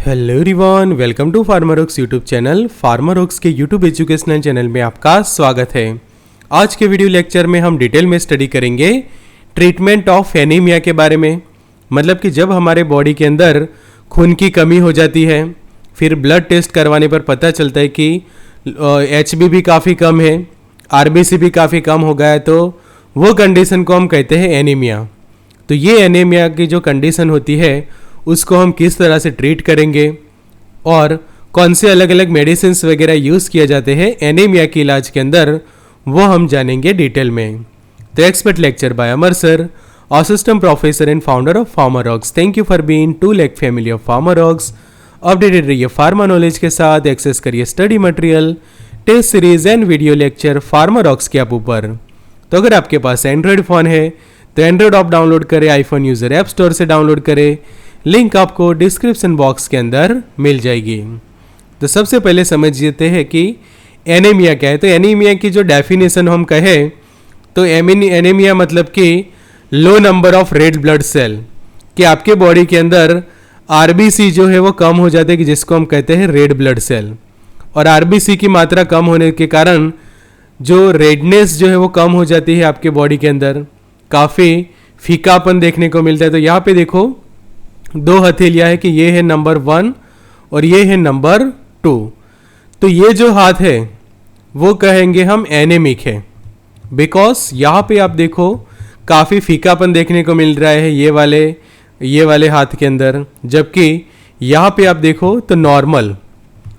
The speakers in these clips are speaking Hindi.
Hello everyone, welcome to Pharmarox YouTube channel. Pharmarox के यूट्यूब एजुकेशनल चैनल में आपका स्वागत है। आज के वीडियो लेक्चर में हम डिटेल में स्टडी करेंगे ट्रीटमेंट ऑफ एनीमिया के बारे में। मतलब कि जब हमारे बॉडी के अंदर खून की कमी हो जाती है, फिर ब्लड टेस्ट करवाने पर पता चलता है कि HB भी काफ़ी कम है, RBC भी काफ़ी कम हो गया है, तो वो कंडीशन को हम कहते हैं एनीमिया। तो ये एनीमिया की जो कंडीशन होती है उसको हम किस तरह से ट्रीट करेंगे और कौन से अलग अलग मेडिसिन्स वगैरह यूज़ किए जाते हैं एनीमिया के इलाज के अंदर, वो हम जानेंगे डिटेल में। तो expert lecture by Amar sir, assistant professor and founder of Pharmarox. Thank you for being to lake family of Pharmarox. Updated रहिए फार्मा नॉलेज के साथ, एक्सेस करिए study material, test series and video lecture Pharmarox के ऐप ऊपर। तो अगर आपके पास एंड्रॉयड फ़ोन है तो एंड्रॉयड ऐप डाउनलोड करें, आईफोन यूज़र ऐप स्टोर से डाउनलोड करें, लिंक आपको डिस्क्रिप्शन बॉक्स के अंदर मिल जाएगी। तो सबसे पहले समझ लेते हैं कि एनीमिया क्या है। तो एनीमिया की जो डेफिनेशन हम कहें तो एनीमिया मतलब कि low number of red blood cell, कि आपके बॉडी के अंदर RBC जो है वो कम हो जाते हैं, कि जिसको हम कहते हैं रेड ब्लड सेल। और RBC की मात्रा कम होने के कारण जो रेडनेस जो है वो कम हो जाती है आपके बॉडी के अंदर, काफ़ी फीकापन देखने को मिलता है। तो यहाँ पे देखो दो हथेलियाँ है कि ये है नंबर 1 और ये है नंबर 2। तो ये जो हाथ है वो कहेंगे हम एनेमिक है, बिकॉज यहाँ पे आप देखो काफ़ी फीकापन देखने को मिल रहा है ये वाले हाथ के अंदर, जबकि यहाँ पे आप देखो तो नॉर्मल,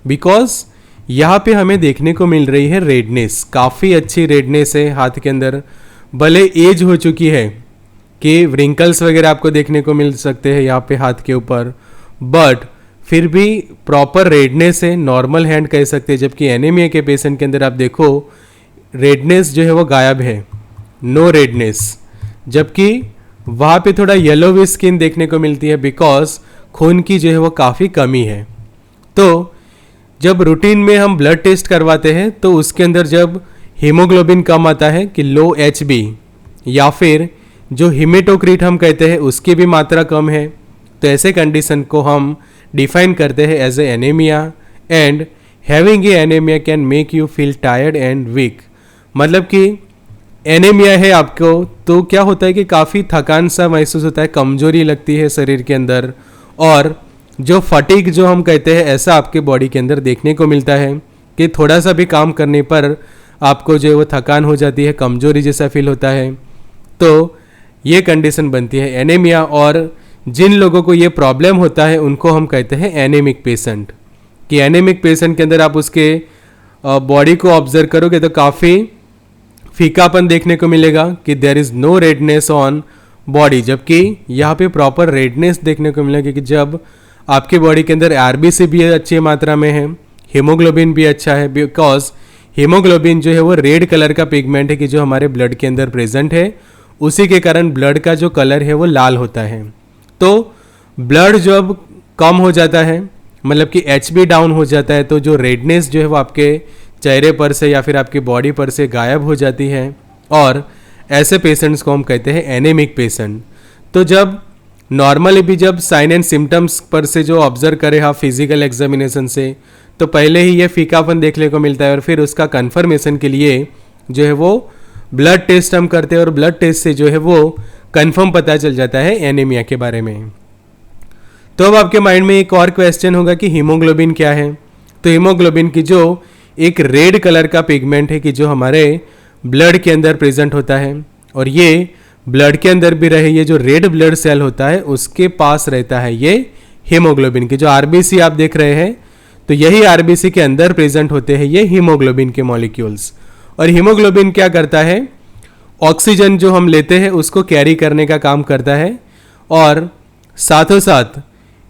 बिकॉज यहाँ पे हमें देखने को मिल रही है रेडनेस, काफ़ी अच्छी रेडनेस है हाथ के अंदर। भले एज हो चुकी है कि व्रिंकल्स वगैरह आपको देखने को मिल सकते हैं यहाँ पे हाथ के ऊपर, बट फिर भी प्रॉपर रेडनेस है, नॉर्मल हैंड कह सकते हैं। जबकि एनीमिया के पेशेंट के अंदर आप देखो रेडनेस जो है वो गायब है, नो रेडनेस, जबकि वहाँ पे थोड़ा येलोवी स्किन देखने को मिलती है, बिकॉज खून की जो है वो काफ़ी कमी है। तो जब रूटीन में हम ब्लड टेस्ट करवाते हैं तो उसके अंदर जब हीमोग्लोबिन कम आता है कि लो HB, या फिर जो हीमेटोक्रिट हम कहते हैं उसकी भी मात्रा कम है, तो ऐसे कंडीशन को हम डिफाइन करते हैं as a anaemia. And having a anaemia can make you feel tired and weak. मतलब कि एनीमिया है आपको तो क्या होता है कि काफ़ी थकान सा महसूस होता है, कमजोरी लगती है शरीर के अंदर, और जो फटीग जो हम कहते हैं ऐसा आपके बॉडी के अंदर देखने को मिलता है कि थोड़ा सा भी काम करने पर आपको जो है वो थकान हो जाती है, कमजोरी जैसा फील होता है। तो ये कंडीशन बनती है एनीमिया, और जिन लोगों को ये प्रॉब्लम होता है उनको हम कहते हैं एनीमिक पेशेंट। कि एनीमिक पेशेंट के अंदर आप उसके बॉडी को ऑब्जर्व करोगे तो काफ़ी फीकापन देखने को मिलेगा कि there is no redness on body, जबकि यहाँ पे प्रॉपर रेडनेस देखने को मिलेगा कि जब आपके बॉडी के अंदर RBC भी अच्छी मात्रा में है, हीमोग्लोबिन भी अच्छा है, बिकॉज हीमोग्लोबिन जो है वो रेड कलर का पिगमेंट है कि जो हमारे ब्लड के अंदर प्रेजेंट है, उसी के कारण ब्लड का जो कलर है वो लाल होता है। तो ब्लड जब कम हो जाता है, मतलब कि HB डाउन हो जाता है, तो जो रेडनेस जो है वो आपके चेहरे पर से या फिर आपकी बॉडी पर से गायब हो जाती है, और ऐसे पेशेंट्स को हम कहते हैं एनीमिक पेशेंट। तो जब नॉर्मली भी जब साइन एंड सिम्टम्स पर से जो ऑब्जर्व करें आप फिजिकल एग्जामिनेशन से, तो पहले ही ये फीकापन देखने को मिलता है, और फिर उसका कन्फर्मेशन के लिए जो है वो ब्लड टेस्ट हम करते हैं, और ब्लड टेस्ट से जो है वो कंफर्म पता चल जाता है एनीमिया के बारे में। तो अब आपके माइंड में एक और क्वेश्चन होगा कि हीमोग्लोबिन क्या है। तो हीमोग्लोबिन की जो एक रेड कलर का पिगमेंट है कि जो हमारे ब्लड के अंदर प्रेजेंट होता है, और ये ब्लड के अंदर भी रहे, ये जो रेड ब्लड सेल होता है उसके पास रहता है ये हीमोग्लोबिन की। जो RBC आप देख रहे हैं तो यही RBC के अंदर प्रेजेंट होते हैं ये हीमोग्लोबिन के मॉलिक्यूल्स। और हीमोग्लोबिन क्या करता है, ऑक्सीजन जो हम लेते हैं उसको कैरी करने का काम करता है, और साथों साथ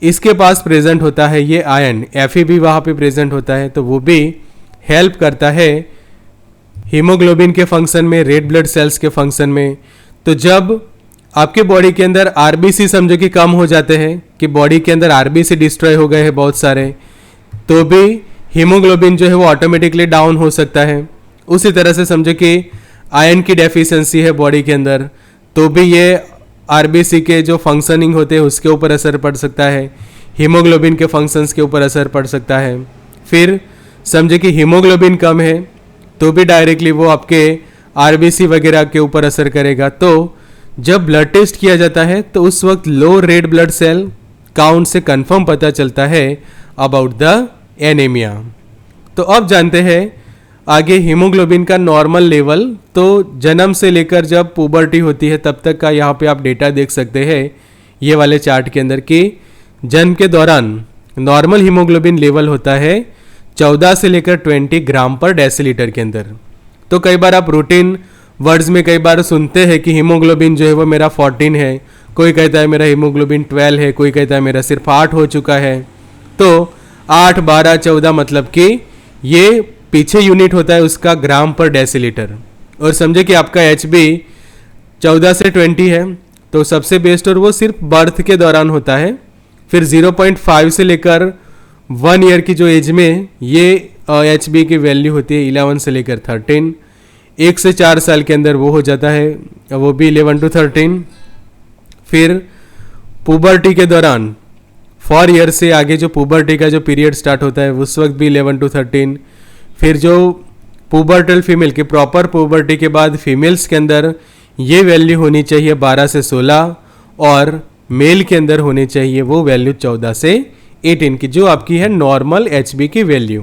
इसके पास प्रेजेंट होता है ये आयन, Fe भी वहाँ पे प्रेजेंट होता है, तो वो भी हेल्प करता है हीमोग्लोबिन के फंक्शन में, रेड ब्लड सेल्स के फंक्शन में। तो जब आपके बॉडी के अंदर RBC समझो कि कम हो जाते हैं, कि बॉडी के अंदर RBC डिस्ट्रॉय हो गए हैं बहुत सारे, तो भी हीमोग्लोबिन जो है वो ऑटोमेटिकली डाउन हो सकता है। उसी तरह से समझो कि आयरन की डेफिशिएंसी है बॉडी के अंदर, तो भी ये RBC के जो फंक्शनिंग होते हैं उसके ऊपर असर पड़ सकता है। हीमोग्लोबिन के फंक्शंस के ऊपर असर पड़ सकता है। फिर समझे कि हीमोग्लोबिन कम है तो भी डायरेक्टली वो आपके आरबीसी वगैरह के ऊपर असर करेगा। तो जब ब्लड टेस्ट किया जाता है तो उस वक्त लो रेड ब्लड सेल काउंट से कंफर्म पता चलता है अबाउट द एनीमिया। तो अब जानते हैं आगे हीमोग्लोबिन का नॉर्मल लेवल। तो जन्म से लेकर जब पुबर्टी होती है तब तक का यहाँ पे आप डेटा देख सकते हैं ये वाले चार्ट के अंदर कि जन्म के दौरान नॉर्मल हीमोग्लोबिन लेवल होता है 14 से लेकर 20 ग्राम पर डेसीलीटर के अंदर। तो कई बार आप रूटीन वर्ड्स में कई बार सुनते हैं कि हीमोग्लोबिन जो है वो मेरा 14 है, कोई कहता है मेरा हीमोग्लोबिन 12 है, कोई कहता है मेरा सिर्फ 8 हो चुका है। तो 8, 12, 14 मतलब कि ये पीछे यूनिट होता है उसका ग्राम पर डेसीलीटर। और समझे कि आपका HB 14 से 20 है तो सबसे बेस्ट, और वो सिर्फ बर्थ के दौरान होता है। फिर 0.5 से लेकर 1 ईयर की जो एज में ये HB की वैल्यू होती है 11 से लेकर 13। 1 से 4 साल के अंदर वो हो जाता है, वो भी 11 to 13। फिर पुबर्टी के दौरान 4 ईयर से आगे जो पुबर्टी का जो पीरियड स्टार्ट होता है उस वक्त भी 11 to 13। फिर जो पुबर्टल फीमेल की प्रॉपर पुबर्टी के बाद फीमेल्स के अंदर ये वैल्यू होनी चाहिए 12 से 16, और मेल के अंदर होनी चाहिए वो वैल्यू 14 से 18 की, जो आपकी है नॉर्मल HB की वैल्यू।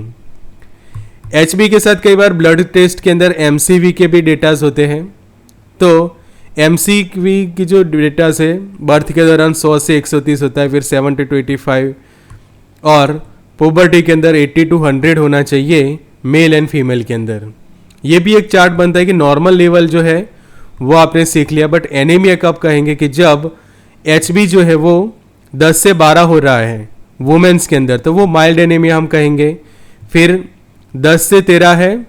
HB के साथ कई बार ब्लड टेस्ट के अंदर MCV के भी डेटाज होते हैं। तो MCV की जो डेटाज है बर्थ के दौरान 100 से 130 होता है, फिर 70 to 85, और पुबर्टी के अंदर 80 to 100 होना चाहिए मेल एंड फीमेल के अंदर। ये भी एक चार्ट बनता है कि नॉर्मल लेवल जो है वो आपने सीख लिया, बट एनीमिया कब कहेंगे कि जब HB जो है वो 10 से 12 हो रहा है वुमेन्स के अंदर, तो वो माइल्ड एनीमिया हम कहेंगे। फिर 10 से 13 है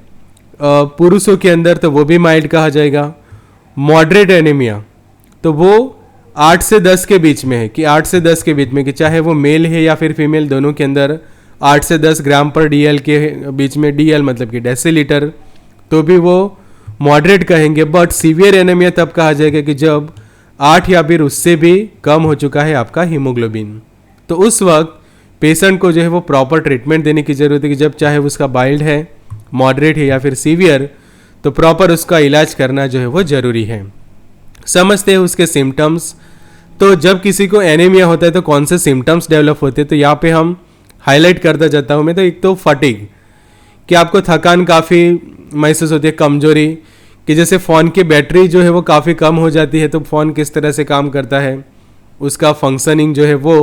पुरुषों के अंदर, तो वो भी माइल्ड कहा जाएगा। मॉडरेट एनीमिया तो वो 8 से 10 के बीच में है, कि 8 से 10 के बीच में, कि चाहे वो मेल है या फिर फीमेल, दोनों के अंदर 8 से 10 ग्राम पर DL के बीच में, DL मतलब कि डेसीलीटर, तो भी वो मॉडरेट कहेंगे। बट सीवियर एनीमिया तब कहा जाएगा कि जब 8 या फिर उससे भी कम हो चुका है आपका हीमोग्लोबिन। तो उस वक्त पेशेंट को जो है वो प्रॉपर ट्रीटमेंट देने की ज़रूरत है कि जब चाहे उसका माइल्ड है, मॉडरेट है या फिर सीवियर, तो प्रॉपर उसका इलाज करना जो है वो ज़रूरी है। समझते हैं उसके सिम्टम्स। तो जब किसी को एनीमिया होता है तो कौन से सिम्टम्स डेवलप होते हैं, तो यहाँ पे हम हाईलाइट करता जाता हूँ मैं। तो एक तो फटीग, कि आपको थकान काफ़ी महसूस होती है, कमजोरी, कि जैसे फ़ोन की बैटरी जो है वो काफ़ी कम हो जाती है, तो फ़ोन किस तरह से काम करता है, उसका फंक्शनिंग जो है वो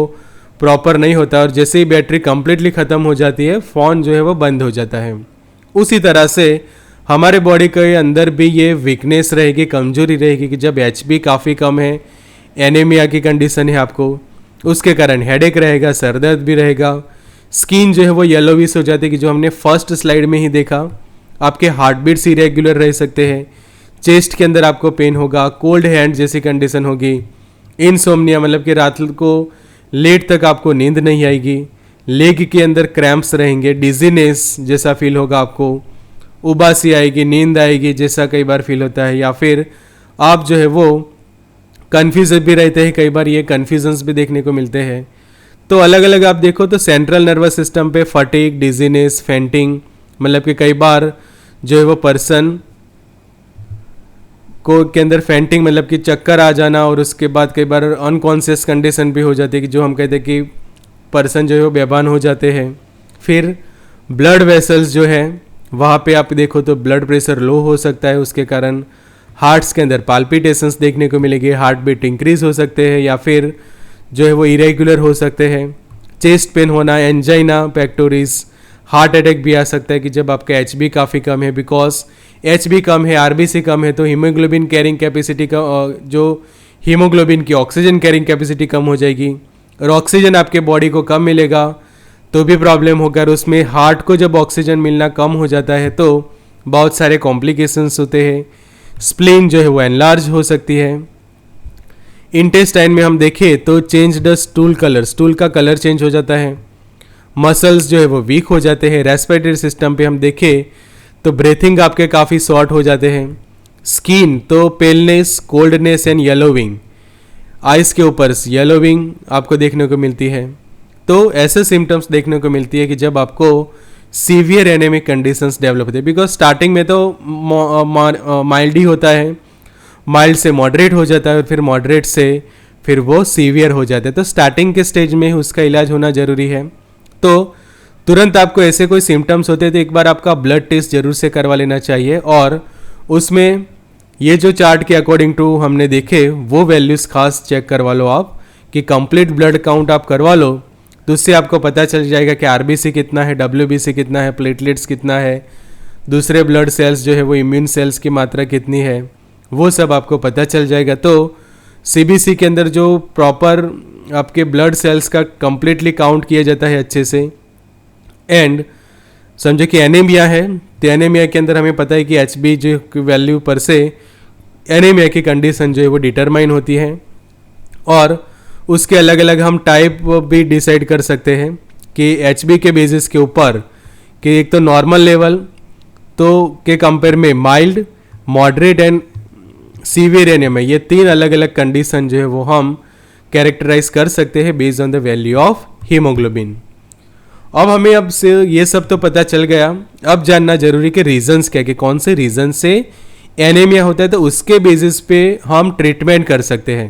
प्रॉपर नहीं होता, और जैसे ही बैटरी कंप्लीटली ख़त्म हो जाती है फ़ोन जो है वो बंद हो जाता है। उसी तरह से हमारे बॉडी के अंदर भी ये वीकनेस रहेगी, कमजोरी रहेगी, कि जब HB काफ़ी कम है, एनीमिया की कंडीशन है आपको, उसके कारण हेडेक रहेगा, सर दर्द भी रहेगा, स्किन जो है वो येलोविश हो जाती है, कि जो हमने फर्स्ट स्लाइड में ही देखा। आपके हार्ट बीट्स इरेगुलर रह सकते हैं, चेस्ट के अंदर आपको पेन होगा, कोल्ड हैंड जैसी कंडीशन होगी, इनसोम्निया मतलब कि रात को लेट तक आपको नींद नहीं आएगी, लेग के अंदर क्रैम्प्स रहेंगे, डिजीनेस जैसा फील होगा आपको, उबासी आएगी, नींद आएगी जैसा कई बार फील होता है, या फिर आप जो है वो कन्फ्यूज भी रहते हैं, कई बार ये कन्फ्यूजन्स भी देखने को मिलते हैं। तो अलग अलग आप देखो तो सेंट्रल नर्वस सिस्टम पे फटीग, डिजीनेस, फेंटिंग, मतलब कि कई बार जो है वो पर्सन को के अंदर फेंटिंग मतलब कि चक्कर आ जाना, और उसके बाद कई बार अनकॉन्शियस कंडीशन भी हो जाती है, कि जो हम कहते हैं कि पर्सन जो है वो बेभान हो जाते हैं। फिर ब्लड वेसल्स जो है वहाँ पे आप देखो तो ब्लड प्रेशर लो हो सकता है, उसके कारण हार्ट्स के अंदर पाल्पिटेशंस देखने को मिलेगी, हार्ट बीट इंक्रीज हो सकते हैं, या फिर जो है वो इरेगुलर हो सकते हैं, चेस्ट पेन होना, एंजाइना पेक्टोरिस, हार्ट अटैक भी आ सकता है, कि जब आपका HB काफ़ी कम है, बिकॉज HB कम है, RBC कम है, तो हीमोग्लोबिन कैरिंग कैपेसिटी का जो हीमोग्लोबिन की ऑक्सीजन कैरिंग कैपेसिटी कम हो जाएगी, और ऑक्सीजन आपके बॉडी को कम मिलेगा तो भी प्रॉब्लम होगा, और उसमें हार्ट को जब ऑक्सीजन मिलना कम हो जाता है तो बहुत सारे कॉम्प्लिकेशंस होते हैं। स्प्लीन जो है वो एनलार्ज हो सकती है। इंटेस्टाइन में हम देखें तो change the stool colour, stool का कलर चेंज हो जाता है। मसल्स जो है वो वीक हो जाते हैं। रेस्पिरेटरी सिस्टम पे हम देखें तो ब्रीथिंग आपके काफ़ी शॉर्ट हो जाते हैं। स्किन तो paleness, coldness and yellowing, ice के ऊपर येलोविंग आपको देखने को मिलती है। तो ऐसे सिम्टम्स देखने को मिलती है कि जब आपको सीवियर एनेमिक कंडीशंस डेवलप होती है। बिकॉज स्टार्टिंग में तो माइल्ड ही होता है, माइल्ड से मॉडरेट हो जाता है और फिर मॉडरेट से फिर वो सीवियर हो जाता है। तो स्टार्टिंग के स्टेज में ही उसका इलाज होना ज़रूरी है। तो तुरंत आपको ऐसे कोई सिम्टम्स होते हैं तो एक बार आपका ब्लड टेस्ट जरूर से करवा लेना चाहिए, और उसमें ये जो चार्ट के अकॉर्डिंग टू हमने देखे वो वैल्यूज़ खास चेक करवा लो आप, कि कंप्लीट ब्लड काउंट आप करवा लो, तो उससे आपको पता चल जाएगा कि आरबीसी कितना है, डब्ल्यूबीसी कितना है, प्लेटलेट्स कितना है, दूसरे ब्लड सेल्स जो है वो इम्यून सेल्स की मात्रा कितनी है, वो सब आपको पता चल जाएगा। तो सीबीसी के अंदर जो प्रॉपर आपके ब्लड सेल्स का कंप्लीटली काउंट किया जाता है अच्छे से। एंड समझो कि एनीमिया है, तो एनीमिया के अंदर हमें पता है कि एचबी जो वैल्यू पर से एनीमिया की कंडीशन जो है वो डिटरमाइन होती है, और उसके अलग अलग हम टाइप भी डिसाइड कर सकते हैं कि एचबी के बेसिस के ऊपर कि एक तो नॉर्मल लेवल तो के कंपेयर में mild, moderate and severe anaemia, ये 3 अलग अलग कंडीशन जो है वो हम कैरेक्टराइज कर सकते हैं based on the value of haemoglobin. अब हमें अब से ये सब तो पता चल गया, अब जानना जरूरी कि रीजंस क्या, कि कौन से रीजन से एनीमिया होता है, तो उसके बेसिस पे हम ट्रीटमेंट कर सकते हैं।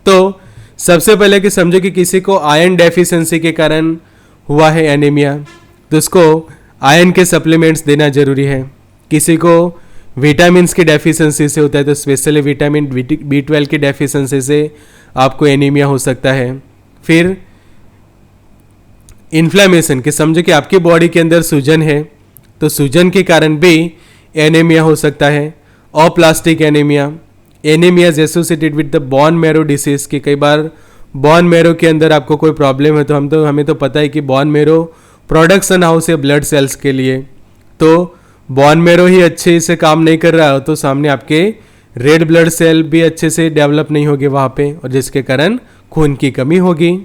तो सबसे पहले कि समझो कि किसी को आयरन डेफिशिएंसी के कारण हुआ है एनीमिया, तो उसको आयरन के सप्लीमेंट्स देना जरूरी है। किसी को विटामिन की डेफिशिएंसी से होता है, तो स्पेशली विटामिन B12 की डेफिशिएंसी से आपको एनीमिया हो सकता है। फिर इन्फ्लेमेशन, कि समझो कि आपकी बॉडी के अंदर सूजन है, तो सूजन के कारण भी एनीमिया हो सकता है। Aplastic anaemia, anaemia is associated with the bone marrow disease, कि कई बार बोन मैरो के अंदर आपको कोई प्रॉब्लम है, तो हमें तो पता है कि बोन मैरो प्रोडक्शन हाउस है ब्लड सेल्स के लिए, तो बोन मैरो ही अच्छे से काम नहीं कर रहा हो तो सामने आपके रेड ब्लड सेल भी अच्छे से डेवलप नहीं होगी वहाँ पे, और जिसके कारण खून की कमी होगी।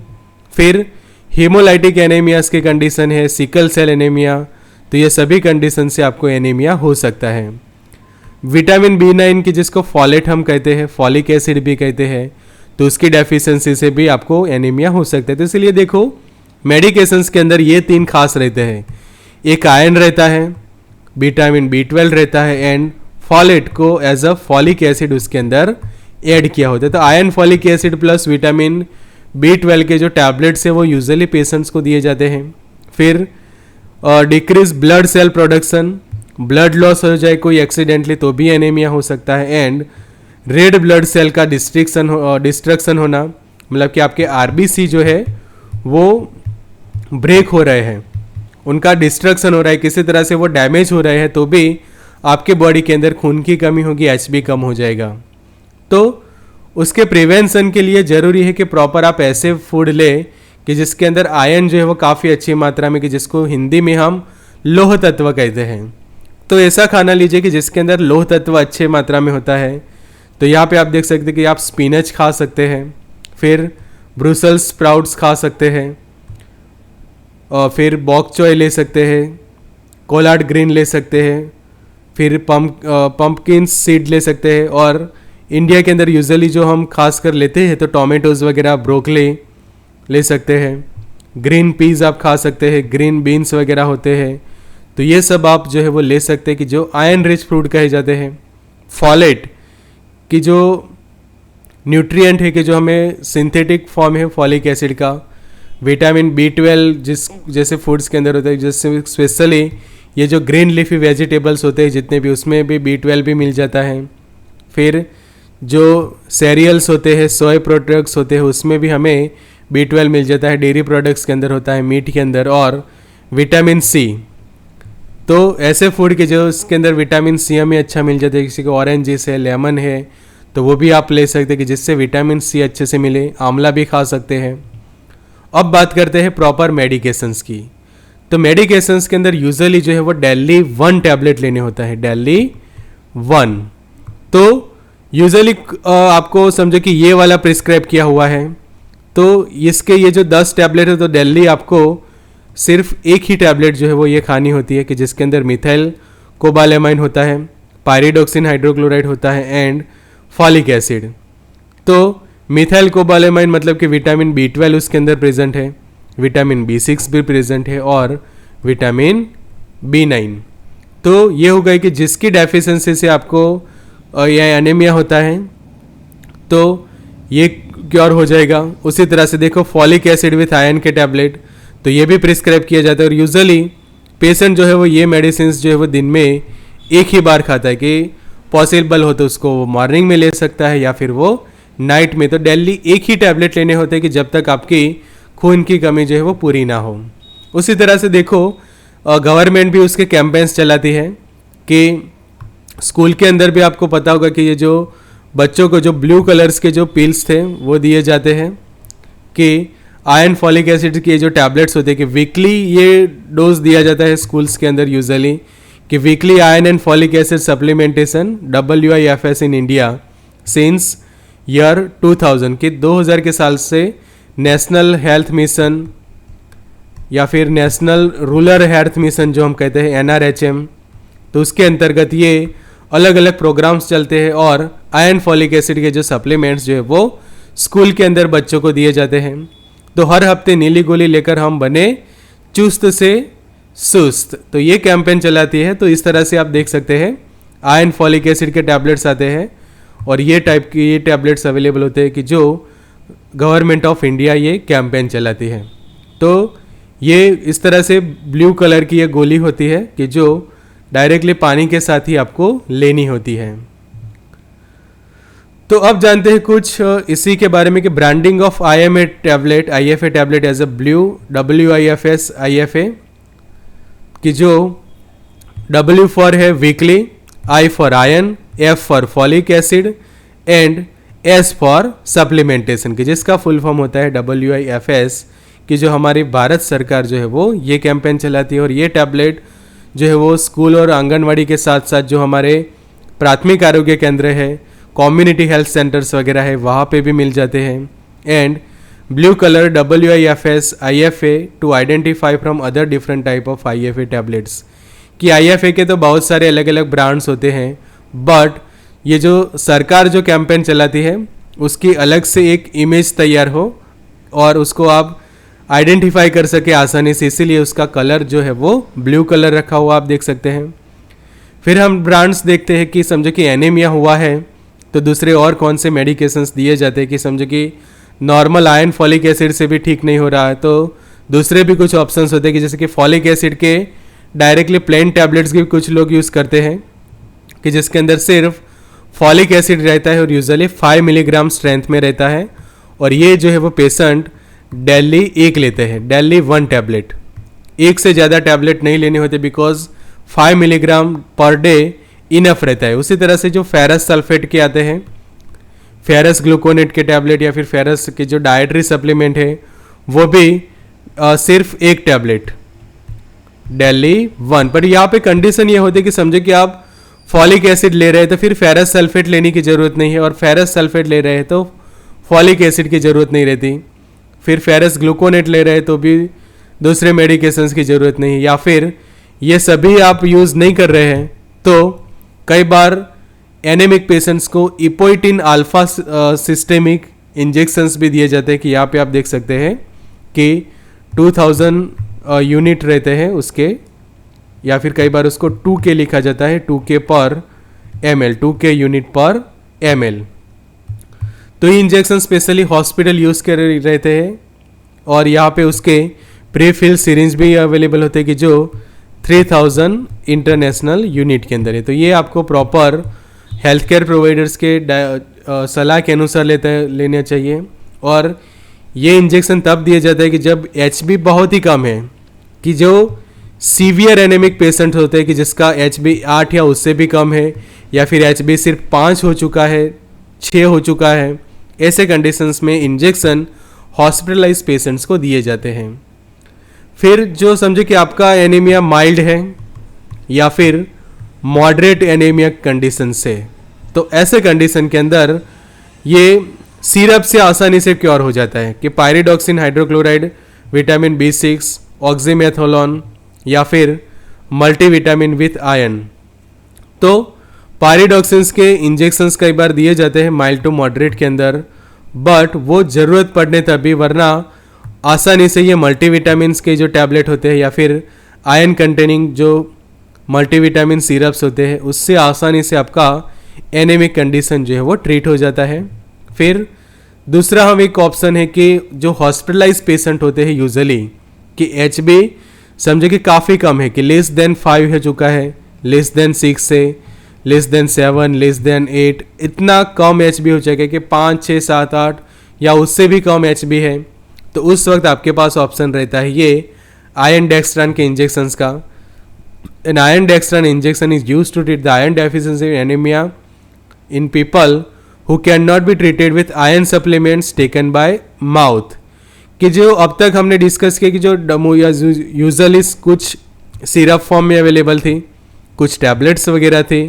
फिर हीमोलाइटिक एनीमियास की कंडीशन है, सिकल सेल एनीमिया, तो ये सभी कंडीशन से आपको एनीमिया हो सकता है। विटामिन B9 की, जिसको फॉलेट हम कहते हैं, फॉलिक एसिड भी कहते हैं, तो उसकी डेफिशिएंसी से भी आपको एनीमिया हो सकता है। तो इसलिए देखो मेडिकेशंस के अंदर ये 3 खास रहते हैं, एक आयरन रहता है, विटामिन B12 रहता है, एंड फॉलेट को एज अ फॉलिक एसिड उसके अंदर ऐड किया होता है। तो iron, folic acid plus vitamin B12 के जो टैबलेट्स हैं वो यूजुअली पेशेंट्स को दिए जाते हैं। फिर decrease blood cell production, blood loss हो जाए कोई एक्सीडेंटली तो भी एनीमिया हो सकता है। एंड रेड ब्लड सेल का डिस्ट्रक्शन होना, मतलब कि आपके आरबीसी जो है वो ब्रेक हो रहे हैं, उनका डिस्ट्रक्शन हो रहा है, किसी तरह से वो डैमेज हो रहे हैं, तो भी आपके बॉडी के अंदर खून की कमी होगी, एचबी कम हो जाएगा। तो उसके प्रिवेंशन के लिए ज़रूरी है कि प्रॉपर आप ऐसे फूड ले कि जिसके अंदर आयरन जो है वो काफ़ी अच्छी मात्रा में, कि जिसको हिंदी में हम लौह तत्व कहते हैं, तो ऐसा खाना लीजिए कि जिसके अंदर लौह तत्व अच्छे मात्रा में होता है। तो यहाँ पे आप देख सकते हैं कि आप स्पिनच खा सकते हैं, फिर ब्रुसेल्स स्प्राउट्स खा सकते हैं, और फिर बॉक चॉय ले सकते हैं, कोलार्ड ग्रीन ले सकते हैं, फिर पम्पकिन सीड ले सकते हैं, और इंडिया के अंदर यूजुअली जो हम खास कर लेते हैं तो टोमेटोज़ वगैरह, ब्रोकली ले सकते हैं, ग्रीन पीज आप खा सकते हैं, ग्रीन बीन्स वगैरह होते हैं, तो ये सब आप जो है वो ले सकते हैं कि जो आयरन रिच फ्रूट कहे जाते हैं। फॉलेट की जो न्यूट्रिएंट है कि जो हमें सिंथेटिक फॉर्म है फॉलिक एसिड का, विटामिन B12 जैसे फूड्स के अंदर होता है, जैसे स्पेशली ये जो ग्रीन लीफी वेजिटेबल्स होते हैं जितने भी, उसमें भी B12 भी मिल जाता है। फिर जो सीरियल्स होते हैं, सोया प्रोडक्ट्स होते हैं, उसमें भी हमें B12 मिल जाता है, डेयरी प्रोडक्ट्स के अंदर होता है, मीट के अंदर, और विटामिन C, तो ऐसे फूड के जो उसके अंदर विटामिन C हमें अच्छा मिल जाता है, किसी को ऑरेंज जूस है, लेमन है, तो वो भी आप ले सकते हैं कि जिससे विटामिन C अच्छे से मिले। आंवला भी खा सकते हैं। अब बात करते हैं प्रॉपर मेडिकेशंस की। तो मेडिकेशंस के अंदर यूजुअली जो है वो डेली 1 टैबलेट लेने होता है, डेली 1। तो यूजुअली आपको समझो कि ये वाला प्रिस्क्राइब किया हुआ है, तो इसके ये जो 10 टैबलेट है तो डेली आपको सिर्फ एक ही टैबलेट जो है वो ये खानी होती है, कि जिसके अंदर मिथाइल कोबालेमाइन होता है, पायरिडोक्सिन हाइड्रोक्लोराइड होता है, एंड फॉलिक एसिड। तो मिथाइल कोबालेमाइन मतलब कि विटामिन B12 उसके अंदर प्रेजेंट है, विटामिन B6 भी प्रेजेंट है और विटामिन B9। तो ये हो गया कि जिसकी डेफिशिएंसी से आपको यह एनीमिया होता है तो ये क्योर हो जाएगा। उसी तरह से देखो फॉलिक एसिड विथ आयरन के टैबलेट, तो ये भी प्रिस्क्राइब किया जाता है और यूजुअली पेशेंट जो है वो ये मेडिसिन जो है वो दिन में एक ही बार खाता है, कि पॉसिबल हो तो उसको वो मॉर्निंग में ले सकता है या फिर वो नाइट में। तो डेली एक ही टैबलेट लेने होते हैं कि जब तक आपकी खून की कमी जो है वो पूरी ना हो। उसी तरह से देखो गवर्नमेंट भी उसके कैंपेन्स चलाती है कि स्कूल के अंदर भी आपको पता होगा कि ये जो बच्चों को जो ब्लू कलर्स के जो पिल्स थे वो दिए जाते हैं, कि आयरन फॉलिक एसिड के जो टैबलेट्स होते हैं कि वीकली ये डोज दिया जाता है स्कूल्स के अंदर यूजुअली, कि weekly iron and folic acid supplementation WIFS in India since year 2000, कि 2000 के साल से नेशनल हेल्थ मिशन या फिर नेशनल रूरल हेल्थ मिशन जो हम कहते हैं NRHM, तो उसके अंतर्गत ये अलग अलग प्रोग्राम्स चलते हैं और आयरन फॉलिक एसिड के जो सप्लीमेंट्स जो है वो स्कूल के अंदर बच्चों को दिए जाते हैं। तो हर हफ्ते नीली गोली लेकर हम बने चुस्त से सुस्त, तो ये कैंपेन चलाती है। तो इस तरह से आप देख सकते हैं आयरन फॉलिक एसिड के टैबलेट्स आते हैं और ये टाइप की ये टैबलेट्स अवेलेबल होते हैं कि जो गवर्नमेंट ऑफ इंडिया ये कैंपेन चलाती है। तो ये इस तरह से ब्लू कलर की ये गोली होती है कि जो डायरेक्टली पानी के साथ ही आपको लेनी होती है। तो अब जानते हैं कुछ इसी के बारे में कि branding of IFA tablet as a blue WIFS IFA, कि जो W फॉर है weekly, I for iron, F for folic acid and S for supplementation, कि जिसका फुल फॉर्म होता है WIFS, कि जो हमारी भारत सरकार जो है वो ये कैंपेन चलाती है। और ये टैबलेट जो है वो स्कूल और आंगनवाड़ी के साथ साथ जो हमारे प्राथमिक आरोग्य केंद्र है, कम्युनिटी हेल्थ सेंटर्स वगैरह है, वहाँ पे भी मिल जाते हैं। And blue colour WIFS IFA to identify from other different type of IFA tablets, कि IFA के तो बहुत सारे अलग अलग ब्रांड्स होते हैं, बट ये जो सरकार जो कैंपेन चलाती है उसकी अलग से एक इमेज तैयार हो और उसको आप आइडेंटिफाई कर सके आसानी से, इसीलिए उसका कलर जो है वो ब्लू कलर रखा हुआ आप देख सकते हैं। फिर हम ब्रांड्स देखते हैं कि समझो कि एनीमिया हुआ है तो दूसरे और कौन से मेडिकेशंस दिए जाते हैं, कि समझो कि नॉर्मल आयरन फॉलिक एसिड से भी ठीक नहीं हो रहा है तो दूसरे भी कुछ ऑप्शंस होते हैं, कि जैसे कि फॉलिक एसिड के डायरेक्टली प्लेन टैबलेट्स भी कुछ लोग यूज़ करते हैं, कि जिसके अंदर सिर्फ फॉलिक एसिड रहता है और यूजुअली 5 मिलीग्राम स्ट्रेंथ में रहता है। और ये जो है वो पेशेंट डेली एक लेते हैं, डेली 1 टैबलेट, एक से ज़्यादा टैबलेट नहीं लेने होते, because 5 milligram per day enough रहता है। उसी तरह से जो फेरस सल्फेट के आते हैं, फेरस ग्लूकोनेट के टैबलेट या फिर फेरस के जो डाइटरी सप्लीमेंट है वो भी सिर्फ एक टैबलेट डेली 1। पर यहाँ पे कंडीशन ये होती है कि समझो कि आप फॉलिक एसिड ले रहे हैं तो फिर फेरस सल्फेट लेने की ज़रूरत नहीं है, और फेरस सल्फेट ले रहे हैं तो फॉलिक एसिड की ज़रूरत नहीं रहती। फिर फेरस ग्लूकोनेट ले रहे हैं तो भी दूसरे मेडिकेशंस की ज़रूरत नहीं है, या फिर ये सभी आप यूज़ नहीं कर रहे हैं तो कई बार एनेमिक पेशेंट्स को इपोइटिन अल्फा सिस्टेमिक इंजेक्शंस भी दिए जाते हैं, कि यहाँ पे आप देख सकते हैं कि 2000 यूनिट रहते हैं उसके, या फिर कई बार उसको 2K लिखा जाता है, 2K पर ml, 2K यूनिट पर ml। तो ये इंजेक्शन स्पेशली हॉस्पिटल यूज़ कर रहते हैं और यहाँ पे उसके प्रीफिल सिरिंज भी अवेलेबल होते हैं, कि जो 3000 इंटरनेशनल यूनिट के अंदर है। तो ये आपको प्रॉपर हेल्थ केयर प्रोवाइडर्स के सलाह के अनुसार लेना चाहिए। और ये इंजेक्शन तब दिया जाता है कि जब HB बहुत ही कम है, कि जो सीवियर एनेमिक पेशेंट होते हैं कि जिसका HB 8 या उससे भी कम है, या फिर HB सिर्फ 5 हो चुका है, 6 हो चुका है, ऐसे कंडीशंस में इंजेक्शन हॉस्पिटलाइज पेशेंट्स को दिए जाते हैं। फिर जो समझे कि आपका एनीमिया माइल्ड है या फिर मॉडरेट एनीमिया कंडीशन से, तो ऐसे कंडीशन के अंदर ये सिरप से आसानी से क्योर हो जाता है, कि पायरिडॉक्सिन हाइड्रोक्लोराइड, विटामिन B6, ऑक्सीमेथोलोन या फिर मल्टीविटामिन विथ आयरन। तो पायरिडॉक्सिन्स के इंजेक्शंस कई बार दिए जाते हैं माइल्ड टू मॉडरेट के अंदर, बट वो ज़रूरत पड़ने तभी, वरना आसानी से ये मल्टीविटामिन्स के जो टैबलेट होते हैं या फिर आयरन कंटेनिंग जो मल्टीविटामिन सिरप्स होते हैं उससे आसानी से आपका एनीमिक कंडीशन जो है वो ट्रीट हो जाता है। फिर दूसरा हम एक ऑप्शन है कि जो हॉस्पिटलाइज पेशेंट होते हैं यूजुअली कि HB समझे कि काफ़ी कम है कि लेस देन 5 हो चुका है, लेस देन 6 है, लेस देन 7, लेस देन 8, इतना कम HB हो जाएगा कि 5, 6, 7, 8 या उससे भी कम HB है, तो उस वक्त आपके पास ऑप्शन रहता है ये आयरन डेक्सट्रान के इंजेक्शंस का। An iron dextran injection is use to treat the iron deficiency anaemia in people who can not be treated with iron supplements taken by mouth. कि जो अब तक हमने डिस्कस किया कि जो यूजुअली कुछ सिरप फॉर्म में अवेलेबल थी, कुछ टैबलेट्स वगैरह थी,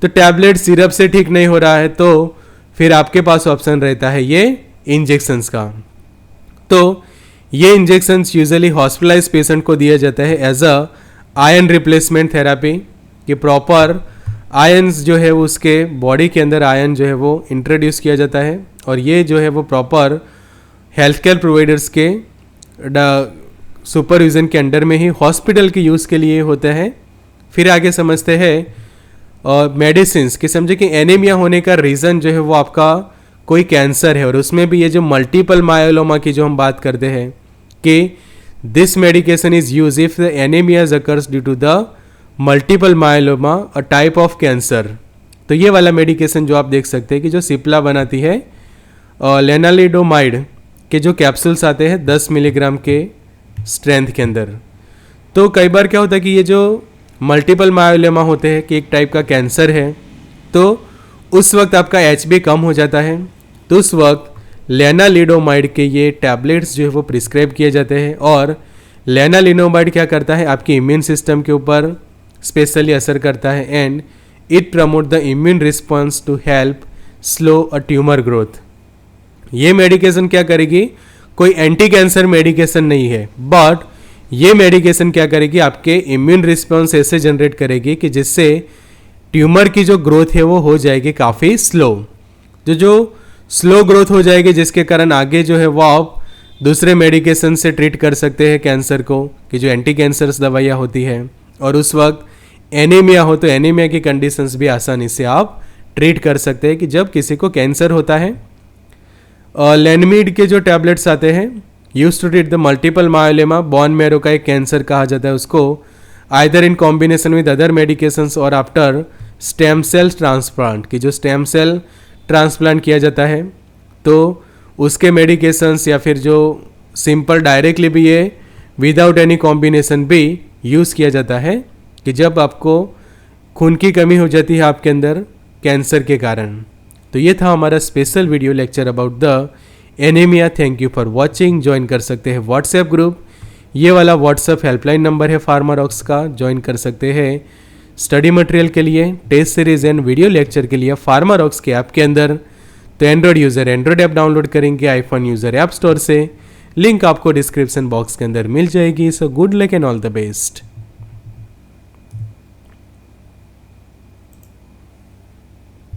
तो टैबलेट सिरप से ठीक नहीं हो रहा है तो फिर आपके पास ऑप्शन रहता है ये इंजेक्शंस का। तो ये इंजेक्शंस यूजुअली हॉस्पिटलाइज पेशेंट को दिया जाता है as a iron replacement therapy कि प्रॉपर आयन्स जो है वो उसके बॉडी के अंदर आयन जो है वो इंट्रोड्यूस किया जाता है और ये जो है वो प्रॉपर हेल्थ केयर प्रोवाइडर्स के सुपरविजन के अंडर में ही हॉस्पिटल के यूज़ के लिए होता है। फिर आगे समझते हैं मेडिसिन्स कि समझे कि एनीमिया होने का रीज़न जो है वो आपका कोई कैंसर है और उसमें भी ये जो मल्टीपल मायोलोमा की जो हम बात करते हैं कि this medication is use if the anaemia occurs due to the multiple myeloma a type of cancer. तो ये वाला मेडिकेशन जो आप देख सकते हैं कि जो सिप्ला बनाती है लेनालिडोमाइड के जो कैप्सूल्स आते हैं 10 मिलीग्राम के स्ट्रेंथ के अंदर। तो कई बार क्या होता है कि ये जो मल्टीपल मायोलोमा होते हैं कि एक टाइप का कैंसर है, तो उस वक्त आपका HB कम हो जाता है, तो उस वक्त लेनालिडोमाइड के ये टैबलेट्स जो है वो प्रिस्क्राइब किए जाते हैं। और लेनालिडोमाइड क्या करता है आपके इम्यून सिस्टम के ऊपर स्पेशली असर करता है and it promote the immune response to help slow a tumour growth. ये मेडिकेशन क्या करेगी, कोई एंटी कैंसर मेडिकेशन नहीं है, बट ये मेडिकेशन क्या करेगी आपके इम्यून रिस्पॉन्स ऐसे जनरेट करेगी कि जिससे ट्यूमर की जो ग्रोथ है वो हो जाएगी काफ़ी स्लो। जो स्लो ग्रोथ हो जाएगी जिसके कारण आगे जो है वो आप दूसरे मेडिकेशन से ट्रीट कर सकते हैं कैंसर को कि जो एंटी कैंसर्स दवाइयाँ होती हैं। और उस वक्त एनीमिया हो तो एनीमिया की कंडीशंस भी आसानी से आप ट्रीट कर सकते हैं कि जब किसी को कैंसर होता है। लेनमीड के जो टैबलेट्स आते हैं use to treat the multiple myeloma, bone marrow का एक कैंसर कहा जाता है उसको, either in combination with other medications और आफ्टर स्टेम सेल ट्रांसप्लांट कि जो स्टेम सेल ट्रांसप्लांट किया जाता है तो उसके मेडिकेशंस या फिर जो सिंपल डायरेक्टली भी ये विदाउट एनी कॉम्बिनेशन भी यूज़ किया जाता है कि जब आपको खून की कमी हो जाती है आपके अंदर कैंसर के कारण। तो ये था हमारा special video lecture about the anaemia. Thank you for watching. Join कर सकते हैं व्हाट्सएप ग्रुप, ये वाला व्हाट्सएप हेल्पलाइन नंबर है फार्मारॉक्स का, ज्वाइन कर सकते हैं स्टडी मटेरियल के लिए, test series and video lecture के लिए फार्मारॉक्स के ऐप के अंदर। तो Android user Android app download करेंगे, आईफोन यूज़र ऐप स्टोर से, लिंक आपको डिस्क्रिप्शन बॉक्स के अंदर मिल जाएगी। So good luck and all the best.